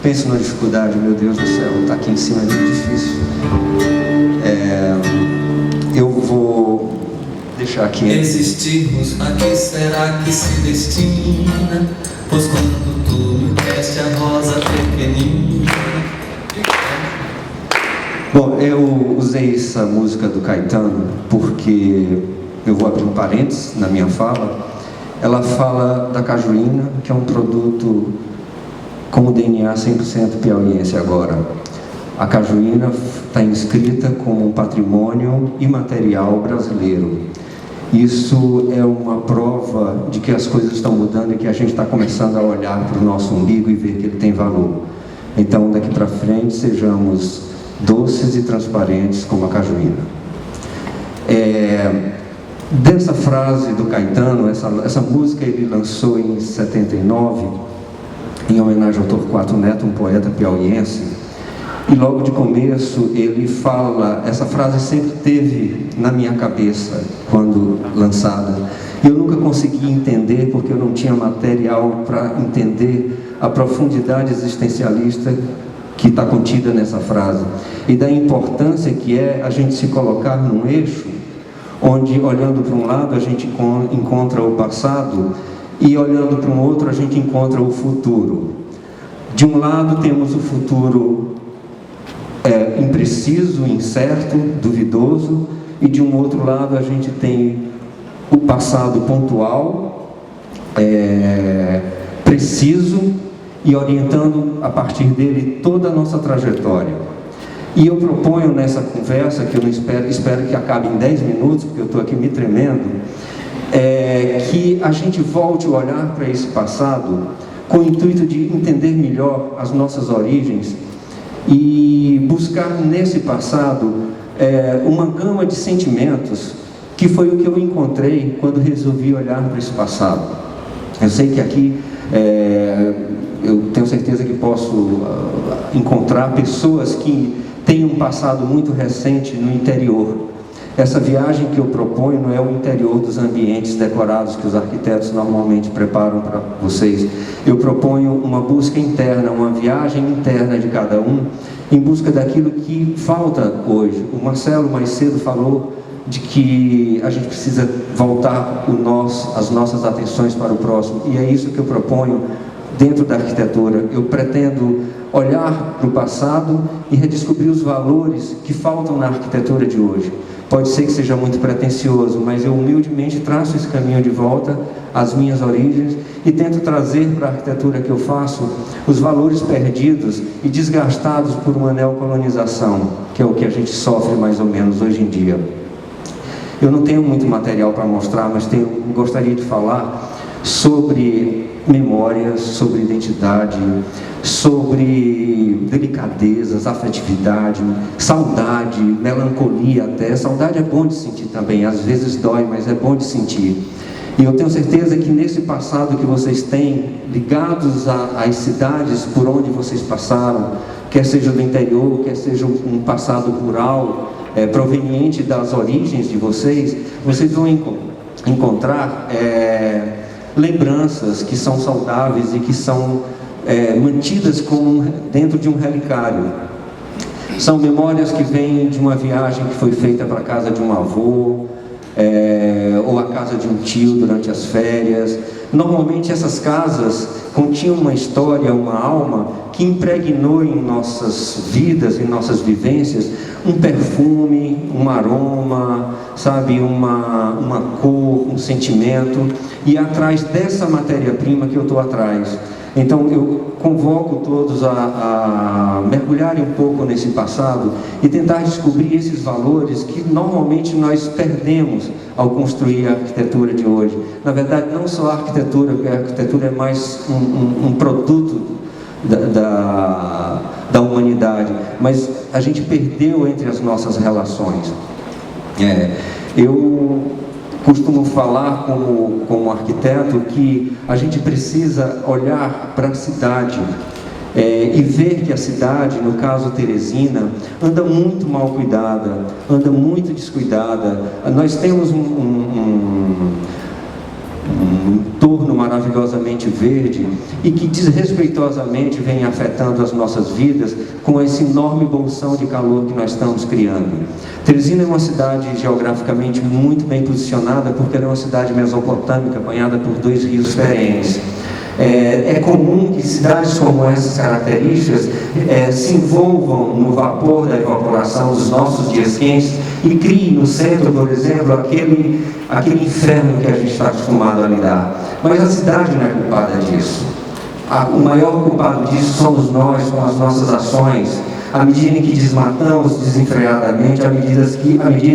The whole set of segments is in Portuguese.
Pense numa dificuldade, meu Deus do céu, está aqui em cima, é muito difícil. Eu vou deixar aqui. Existirmos, a que será que se destina? Pois quando tu me deste a rosa pequenina. Bom, eu usei essa música do Caetano porque eu vou abrir um parênteses na minha fala. Ela fala da cajuína, que é um produto com o DNA 100% piauiense agora. A cajuína está inscrita como um patrimônio imaterial brasileiro. Isso é uma prova de que as coisas estão mudando e que a gente está começando a olhar para o nosso umbigo e ver que ele tem valor. Então, daqui para frente, sejamos doces e transparentes como a cajuína. Dessa frase do Caetano, essa música ele lançou em 79, em homenagem ao Torquato Neto, um poeta piauiense. E logo de começo ele fala, essa frase sempre teve na minha cabeça quando lançada. E eu nunca consegui entender, porque eu não tinha material para entender a profundidade existencialista que está contida nessa frase. E da importância que é a gente se colocar num eixo, onde olhando para um lado a gente encontra o passado e olhando para um outro a gente encontra o futuro. De um lado temos o futuro impreciso, incerto, duvidoso, e de um outro lado a gente tem o passado pontual, preciso, e orientando a partir dele toda a nossa trajetória. E eu proponho nessa conversa, que eu não espero que acabe em 10 minutos, porque eu estou aqui me tremendo, que a gente volte a olhar para esse passado com o intuito de entender melhor as nossas origens e buscar nesse passado uma gama de sentimentos que foi o que eu encontrei quando resolvi olhar para esse passado. Eu sei que aqui eu tenho certeza que posso encontrar pessoas que têm um passado muito recente no interior. Essa viagem que eu proponho não é o interior dos ambientes decorados que os arquitetos normalmente preparam para vocês. Eu proponho uma busca interna, uma viagem interna de cada um, em busca daquilo que falta hoje. O Marcelo mais cedo falou de que a gente precisa voltar as nossas atenções para o próximo, e é isso que eu proponho dentro da arquitetura. Eu pretendo olhar para o passado e redescobrir os valores que faltam na arquitetura de hoje. Pode ser que seja muito pretensioso, mas eu humildemente traço esse caminho de volta às minhas origens e tento trazer para a arquitetura que eu faço os valores perdidos e desgastados por uma neocolonização, que é o que a gente sofre mais ou menos hoje em dia. Eu não tenho muito material para mostrar, mas gostaria de falar sobre memórias, sobre identidade, sobre delicadezas, afetividade, saudade, melancolia até. Saudade é bom de sentir também, às vezes dói, mas é bom de sentir. E eu tenho certeza que nesse passado que vocês têm, ligados às cidades por onde vocês passaram, quer seja do interior, quer seja um passado rural, proveniente das origens de vocês vão encontrar lembranças que são saudáveis e que são mantidas dentro de um relicário. São memórias que vêm de uma viagem que foi feita para a casa de um avô, ou a casa de um tio durante as férias. Normalmente essas casas continham uma história, uma alma que impregnou em nossas vidas, em nossas vivências, um perfume, um aroma, sabe, uma cor, um sentimento, e atrás dessa matéria-prima que eu estou atrás. Então eu convoco todos a mergulharem um pouco nesse passado e tentar descobrir esses valores que normalmente nós perdemos ao construir a arquitetura de hoje. Na verdade, não só a arquitetura, porque a arquitetura é mais um produto da humanidade, mas a gente perdeu entre as nossas relações. Eu costumo falar como arquiteto que a gente precisa olhar para a cidade e ver que a cidade, no caso Teresina, anda muito mal cuidada, anda muito descuidada. Nós temos entorno maravilhosamente verde e que desrespeitosamente vem afetando as nossas vidas com esse enorme bolsão de calor que nós estamos criando. Teresina é uma cidade geograficamente muito bem posicionada porque ela é uma cidade mesopotâmica banhada por 2 rios diferentes. É comum que cidades como essas características se envolvam no vapor da evaporação dos nossos dias quentes e criem no centro, por exemplo, aquele inferno que a gente está acostumado a lidar. Mas a cidade não é culpada disso. O maior culpado disso somos nós, com as nossas ações, à medida em que desmatamos desenfreadamente, à medida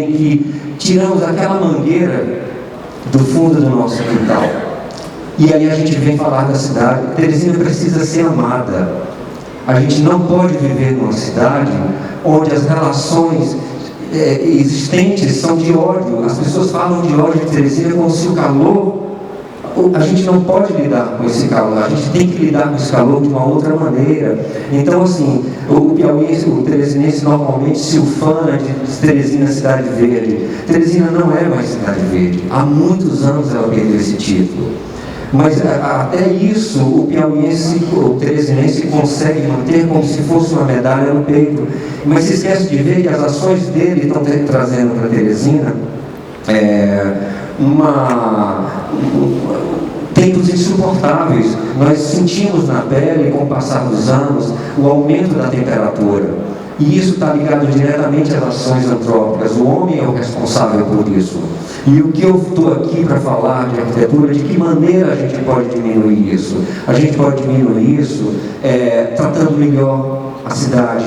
em que tiramos aquela mangueira do fundo do nosso quintal. E aí a gente vem falar da cidade. Teresina precisa ser amada. A gente não pode viver numa cidade onde as relações existentes são de ódio. As pessoas falam de ódio de Teresina como se o calor... A gente não pode lidar com esse calor. A gente tem que lidar com esse calor de uma outra maneira. Então, assim, o piauiense, o teresinense normalmente se ufana de Teresina cidade verde. Teresina não é mais cidade verde. Há muitos anos ela perdeu esse título. Mas até isso o piauiense, o teresinense consegue manter como se fosse uma medalha no peito. Mas se esquece de ver que as ações dele estão trazendo para Teresina tempos insuportáveis. Nós sentimos na pele, com o passar dos anos, o aumento da temperatura. E isso está ligado diretamente às ações antrópicas. O homem é o responsável por isso. E o que eu estou aqui para falar de arquitetura, de que maneira a gente pode diminuir isso? A gente pode diminuir isso tratando melhor a cidade,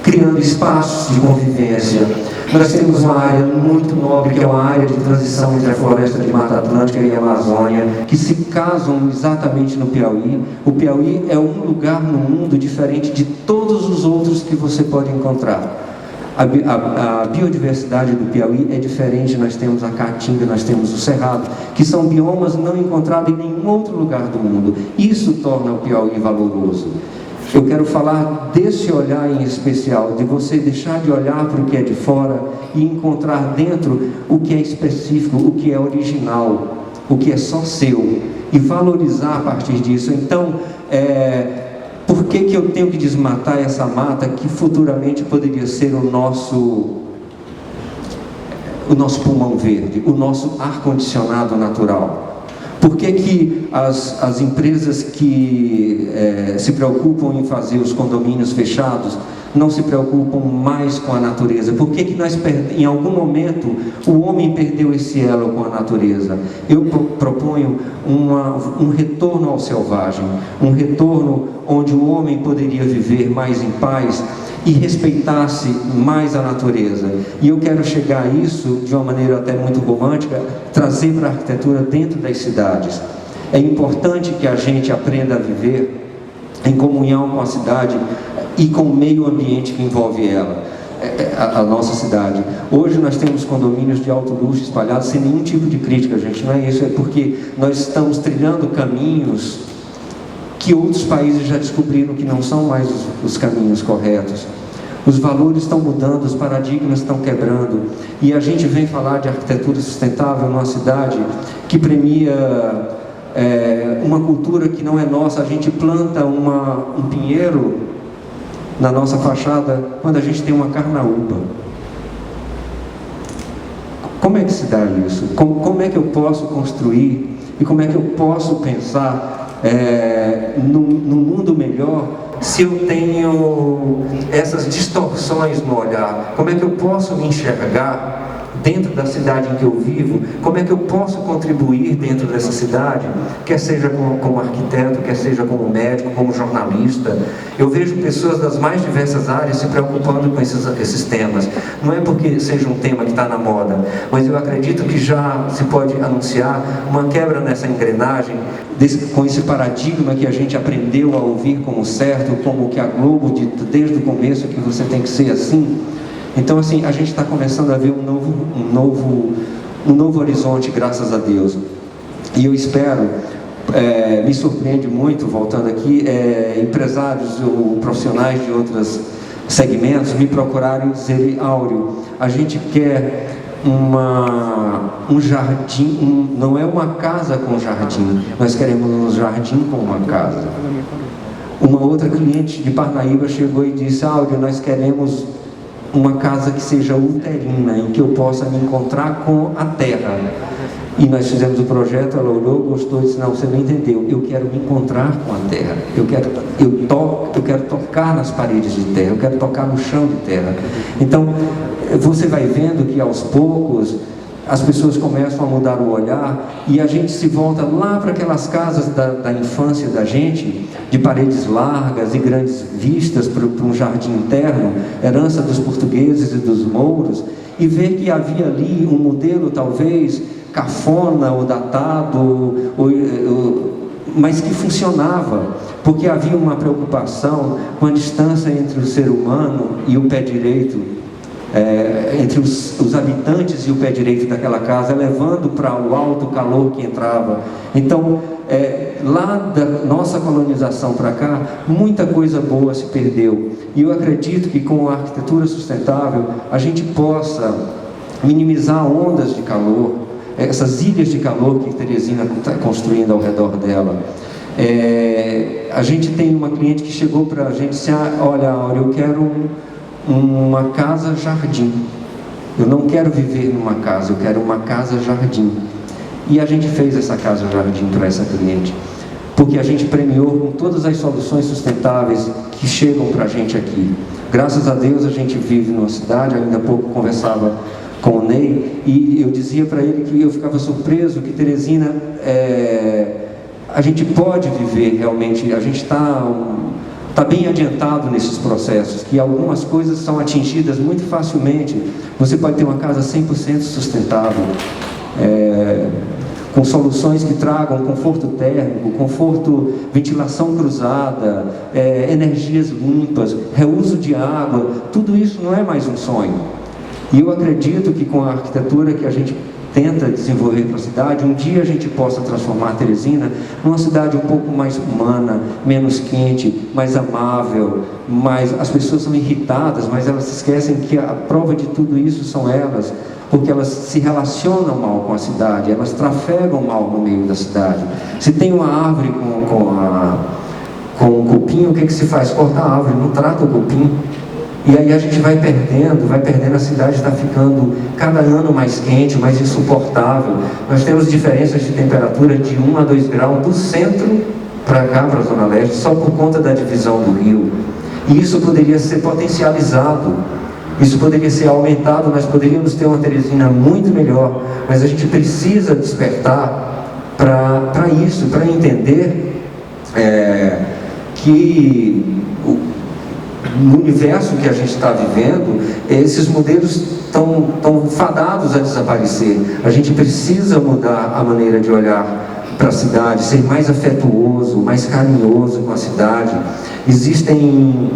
criando espaços de convivência. Nós temos uma área muito nobre, que é uma área de transição entre a floresta de Mata Atlântica e a Amazônia, que se casam exatamente no Piauí. O Piauí é um lugar no mundo diferente de todos os outros que você pode encontrar. A biodiversidade do Piauí é diferente. Nós temos a Caatinga, nós temos o Cerrado, que são biomas não encontrados em nenhum outro lugar do mundo. Isso torna o Piauí valoroso. Eu quero falar desse olhar em especial, de você deixar de olhar para o que é de fora e encontrar dentro o que é específico, o que é original, o que é só seu, e valorizar a partir disso. Então, por que eu tenho que desmatar essa mata que futuramente poderia ser o nosso pulmão verde, o nosso ar-condicionado natural? Por que as empresas que se preocupam em fazer os condomínios fechados não se preocupam mais com a natureza? Por que nós, em algum momento, o homem perdeu esse elo com a natureza? Eu proponho um retorno ao selvagem, um retorno onde o homem poderia viver mais em paz e respeitasse mais a natureza. E eu quero chegar a isso de uma maneira até muito romântica, trazer para a arquitetura dentro das cidades. É importante que a gente aprenda a viver em comunhão com a cidade e com o meio ambiente que envolve ela, a nossa cidade. Hoje nós temos condomínios de alto luxo espalhados sem nenhum tipo de crítica, gente. Não é isso, é porque nós estamos trilhando caminhos que outros países já descobriram que não são mais os caminhos corretos. Os valores estão mudando, os paradigmas estão quebrando, e a gente vem falar de arquitetura sustentável numa cidade que premia uma cultura que não é nossa. A gente planta um pinheiro na nossa fachada quando a gente tem uma carnaúba. Como é que se dá isso? Como é que eu posso construir e como é que eu posso pensar num mundo melhor se eu tenho essas distorções no olhar? Como é que eu posso me enxergar dentro da cidade em que eu vivo? Como é que eu posso contribuir dentro dessa cidade, quer seja como arquiteto, quer seja como médico, como jornalista? Eu vejo pessoas das mais diversas áreas se preocupando com esses temas. Não é porque seja um tema que está na moda, mas eu acredito que já se pode anunciar uma quebra nessa engrenagem, com esse paradigma que a gente aprendeu a ouvir como certo, como que a Globo desde o começo, que você tem que ser assim. Então, assim, a gente está começando a ver um novo horizonte, graças a Deus. E eu espero, me surpreende muito, voltando aqui, empresários ou profissionais de outros segmentos me procurarem e dizerem: Áureo, a gente quer um jardim, não é uma casa com jardim, nós queremos um jardim com uma casa. Uma outra cliente de Parnaíba chegou e disse: Áudio, nós queremos uma casa que seja uterina, em que eu possa me encontrar com a terra. E nós fizemos o projeto, ela olhou, gostou e disse: não, você não entendeu, eu quero me encontrar com a terra, eu quero tocar nas paredes de terra, eu quero tocar no chão de terra. Então, você vai vendo que aos poucos as pessoas começam a mudar o olhar e a gente se volta lá para aquelas casas da infância da gente, de paredes largas e grandes vistas para um jardim interno, herança dos portugueses e dos mouros, e ver que havia ali um modelo talvez cafona ou datado, mas que funcionava, porque havia uma preocupação com a distância entre o ser humano e o pé direito, entre os habitantes e o pé direito daquela casa, levando para o alto calor que entrava. Então, lá da nossa colonização para cá, muita coisa boa se perdeu. E eu acredito que com a arquitetura sustentável, a gente possa minimizar ondas de calor, essas ilhas de calor que Teresina está construindo ao redor dela. A gente tem uma cliente que chegou para a gente e disse: olha, Áurea, eu quero uma casa-jardim. Eu não quero viver numa casa, eu quero uma casa-jardim. E a gente fez essa casa-jardim para essa cliente, porque a gente premiou com todas as soluções sustentáveis que chegam para a gente aqui. Graças a Deus a gente vive numa cidade. Ainda há pouco conversava com o Ney e eu dizia para ele que eu ficava surpreso que Teresina, a gente pode viver realmente, a gente está bem adiantado nesses processos, que algumas coisas são atingidas muito facilmente. Você pode ter uma casa 100% sustentável, com soluções que tragam conforto térmico, conforto, ventilação cruzada, energias limpas, reuso de água. Tudo isso não é mais um sonho. E eu acredito que com a arquitetura que a gente tenta desenvolver para a cidade, um dia a gente possa transformar Teresina numa cidade um pouco mais humana, menos quente, mais amável, as pessoas são irritadas, mas elas se esquecem que a prova de tudo isso são elas, porque elas se relacionam mal com a cidade, elas trafegam mal no meio da cidade. Se tem uma árvore com um cupim, o que se faz? Corta a árvore, não trata o cupim. E aí a gente vai perdendo, a cidade está ficando cada ano mais quente, mais insuportável. Nós temos diferenças de temperatura de 1 a 2 graus do centro para cá, para a Zona Leste, só por conta da divisão do rio. E isso poderia ser potencializado, isso poderia ser aumentado, nós poderíamos ter uma Teresina muito melhor, mas a gente precisa despertar para isso, para entender que no universo que a gente está vivendo, esses modelos estão fadados a desaparecer. A gente precisa mudar a maneira de olhar para a cidade, ser mais afetuoso, mais carinhoso com a cidade. Existem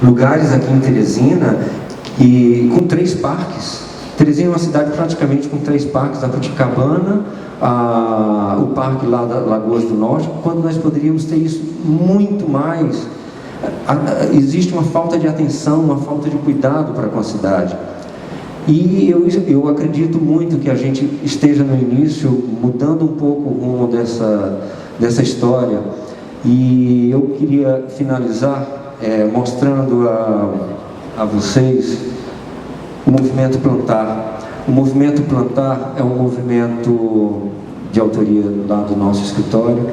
lugares aqui em Teresina com 3 parques. Teresina é uma cidade praticamente com 3 parques: a Cuticabana, o parque lá da Lagoas do Norte, quando nós poderíamos ter isso muito mais. Existe uma falta de atenção, uma falta de cuidado para com a cidade. E eu acredito muito que a gente esteja no início, mudando um pouco o rumo dessa história. E eu queria finalizar mostrando a vocês o Movimento Plantar. O Movimento Plantar é um movimento de autoria lá do nosso escritório,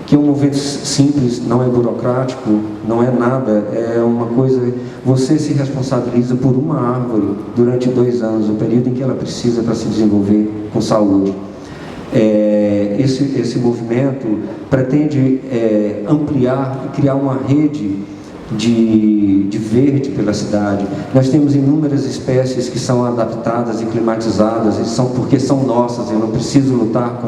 que é um movimento simples, não é burocrático, não é nada, é uma coisa, você se responsabiliza por uma árvore durante 2 anos, o período em que ela precisa para se desenvolver com saúde. Esse movimento pretende ampliar e criar uma rede de verde pela cidade. Nós temos inúmeras espécies que são adaptadas e climatizadas, porque são nossas. Eu não preciso lutar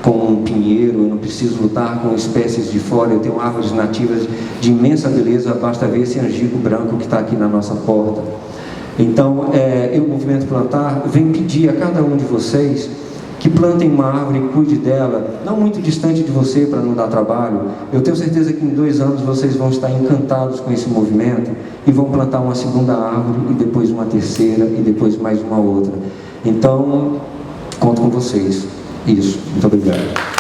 com um pinheiro, eu não preciso lutar com espécies de fora. Eu tenho árvores nativas de imensa beleza, basta ver esse angico branco que está aqui na nossa porta. Então, o Movimento Plantar vem pedir a cada um de vocês que plantem uma árvore e cuide dela, não muito distante de você para não dar trabalho. Eu tenho certeza que em 2 anos vocês vão estar encantados com esse movimento e vão plantar uma segunda árvore e depois uma terceira e depois mais uma outra. Então, conto com vocês. Isso. Muito obrigado.